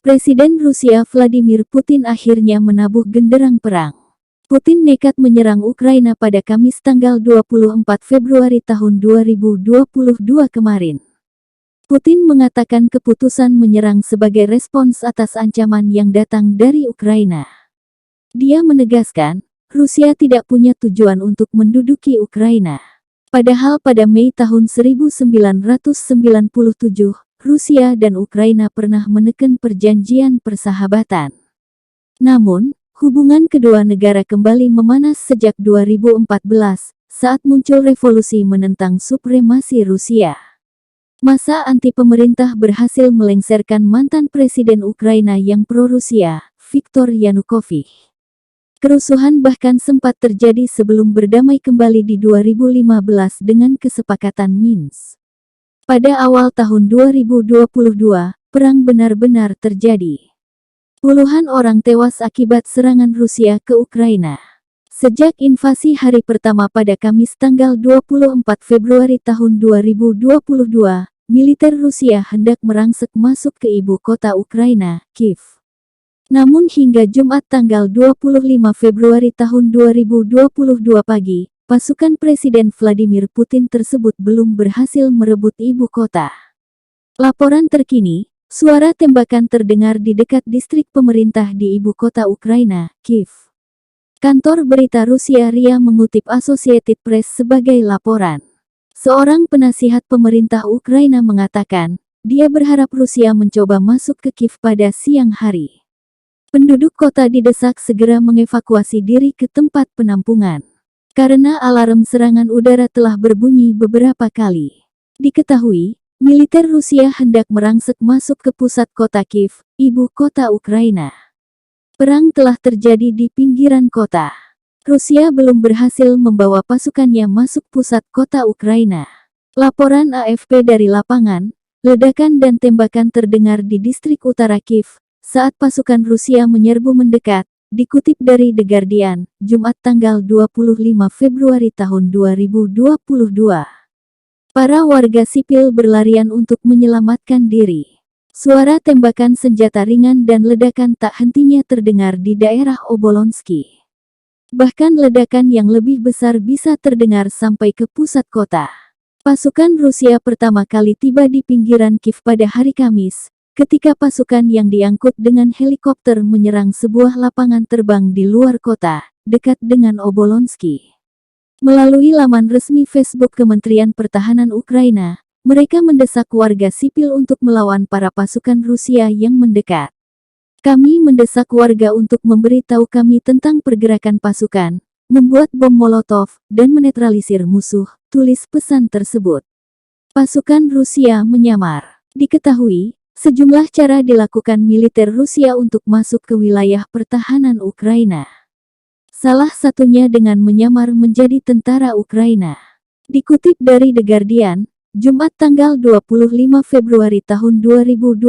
Presiden Rusia Vladimir Putin akhirnya menabuh genderang perang. Putin nekat menyerang Ukraina pada Kamis tanggal 24 Februari tahun 2022 kemarin. Putin mengatakan keputusan menyerang sebagai respons atas ancaman yang datang dari Ukraina. Dia menegaskan, Rusia tidak punya tujuan untuk menduduki Ukraina. Padahal pada Mei tahun 1997, Rusia dan Ukraina pernah menekan perjanjian persahabatan. Namun, hubungan kedua negara kembali memanas sejak 2014, saat muncul revolusi menentang supremasi Rusia. Masa anti pemerintah berhasil melengsarkan mantan presiden Ukraina yang pro-Rusia, Viktor Yanukovych. Kerusuhan bahkan sempat terjadi sebelum berdamai kembali di 2015 dengan kesepakatan Minsk. Pada awal tahun 2022, perang benar-benar terjadi. Puluhan orang tewas akibat serangan Rusia ke Ukraina. Sejak invasi hari pertama pada Kamis tanggal 24 Februari tahun 2022, militer Rusia hendak merangsek masuk ke ibu kota Ukraina, Kiev. Namun hingga Jumat tanggal 25 Februari tahun 2022 pagi, pasukan Presiden Vladimir Putin tersebut belum berhasil merebut ibu kota. Laporan terkini, suara tembakan terdengar di dekat distrik pemerintah di ibu kota Ukraina, Kiev. Kantor berita Rusia RIA mengutip Associated Press sebagai laporan. Seorang penasihat pemerintah Ukraina mengatakan, dia berharap Rusia mencoba masuk ke Kiev pada siang hari. Penduduk kota didesak segera mengevakuasi diri ke tempat penampungan. Karena alarm serangan udara telah berbunyi beberapa kali. Diketahui, militer Rusia hendak merangsek masuk ke pusat kota Kiev, ibu kota Ukraina. Perang telah terjadi di pinggiran kota. Rusia belum berhasil membawa pasukannya masuk pusat kota Ukraina. Laporan AFP dari lapangan, ledakan dan tembakan terdengar di distrik utara Kiev saat pasukan Rusia menyerbu mendekat, dikutip dari The Guardian, Jumat tanggal 25 Februari tahun 2022. Para warga sipil berlarian untuk menyelamatkan diri. Suara tembakan senjata ringan dan ledakan tak hentinya terdengar di daerah Obolonsky. Bahkan ledakan yang lebih besar bisa terdengar sampai ke pusat kota. Pasukan Rusia pertama kali tiba di pinggiran Kiev pada hari Kamis, ketika pasukan yang diangkut dengan helikopter menyerang sebuah lapangan terbang di luar kota, dekat dengan Obolonsky. Melalui laman resmi Facebook Kementerian Pertahanan Ukraina, mereka mendesak warga sipil untuk melawan para pasukan Rusia yang mendekat. Kami mendesak warga untuk memberitahu kami tentang pergerakan pasukan, membuat bom Molotov, dan menetralisir musuh, tulis pesan tersebut. Pasukan Rusia menyamar. Diketahui, sejumlah cara dilakukan militer Rusia untuk masuk ke wilayah pertahanan Ukraina. Salah satunya dengan menyamar menjadi tentara Ukraina. Dikutip dari The Guardian, Jumat tanggal 25 Februari tahun 2022,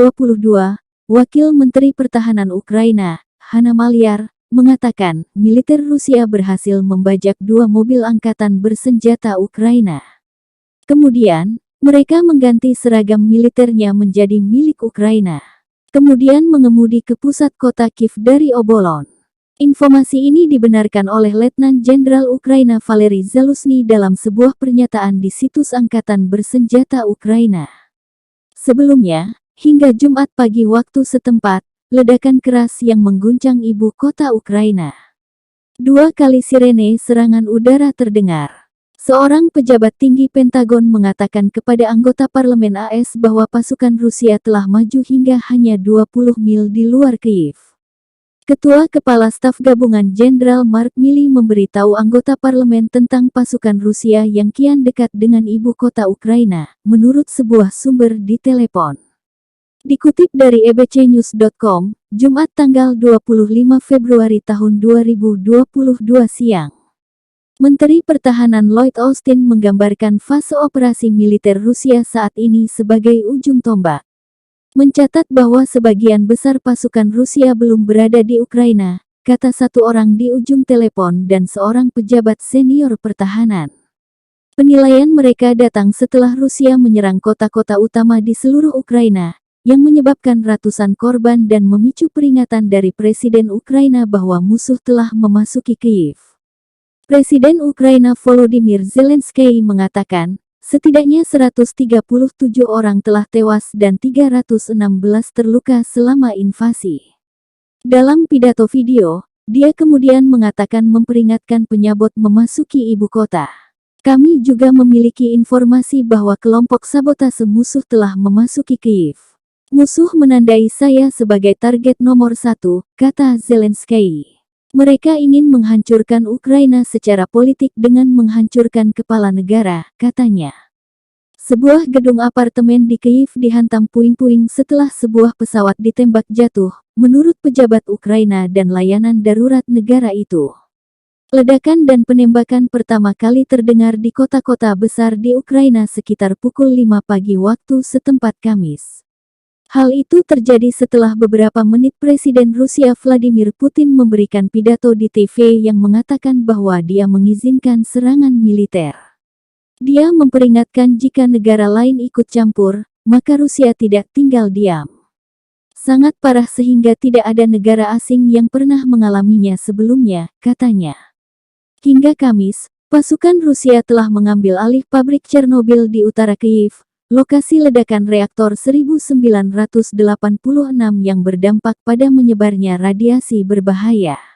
Wakil Menteri Pertahanan Ukraina, Hanna Maliar, mengatakan militer Rusia berhasil membajak 2 mobil angkatan bersenjata Ukraina. Kemudian, mereka mengganti seragam militernya menjadi milik Ukraina. Kemudian mengemudi ke pusat kota Kiev dari Obolon. Informasi ini dibenarkan oleh Letnan Jenderal Ukraina Valery Zaluzhny dalam sebuah pernyataan di situs Angkatan Bersenjata Ukraina. Sebelumnya, hingga Jumat pagi waktu setempat, ledakan keras yang mengguncang ibu kota Ukraina. 2 kali sirene serangan udara terdengar. Seorang pejabat tinggi Pentagon mengatakan kepada anggota parlemen AS bahwa pasukan Rusia telah maju hingga hanya 20 mil di luar Kiev. Ketua Kepala Staf Gabungan Jenderal Mark Milley memberitahu anggota parlemen tentang pasukan Rusia yang kian dekat dengan ibu kota Ukraina, menurut sebuah sumber di telepon. Dikutip dari ebcnews.com, Jumat tanggal 25 Februari tahun 2022 siang. Menteri Pertahanan Lloyd Austin menggambarkan fase operasi militer Rusia saat ini sebagai ujung tombak. Mencatat bahwa sebagian besar pasukan Rusia belum berada di Ukraina, kata satu orang di ujung telepon dan seorang pejabat senior pertahanan. Penilaian mereka datang setelah Rusia menyerang kota-kota utama di seluruh Ukraina, yang menyebabkan ratusan korban dan memicu peringatan dari Presiden Ukraina bahwa musuh telah memasuki Kyiv. Presiden Ukraina Volodymyr Zelensky mengatakan, setidaknya 137 orang telah tewas dan 316 terluka selama invasi. Dalam pidato video, dia kemudian mengatakan memperingatkan penyabot memasuki ibu kota. Kami juga memiliki informasi bahwa kelompok sabotase musuh telah memasuki Kyiv. Musuh menandai saya sebagai target nomor 1, kata Zelensky. Mereka ingin menghancurkan Ukraina secara politik dengan menghancurkan kepala negara, katanya. Sebuah gedung apartemen di Kyiv dihantam puing-puing setelah sebuah pesawat ditembak jatuh, menurut pejabat Ukraina dan layanan darurat negara itu. Ledakan dan penembakan pertama kali terdengar di kota-kota besar di Ukraina sekitar pukul 5 pagi waktu setempat Kamis. Hal itu terjadi setelah beberapa menit Presiden Rusia Vladimir Putin memberikan pidato di TV yang mengatakan bahwa dia mengizinkan serangan militer. Dia memperingatkan jika negara lain ikut campur, maka Rusia tidak tinggal diam. Sangat parah sehingga tidak ada negara asing yang pernah mengalaminya sebelumnya, katanya. Hingga Kamis, pasukan Rusia telah mengambil alih pabrik Chernobyl di utara Kyiv, lokasi ledakan reaktor 1986 yang berdampak pada menyebarnya radiasi berbahaya.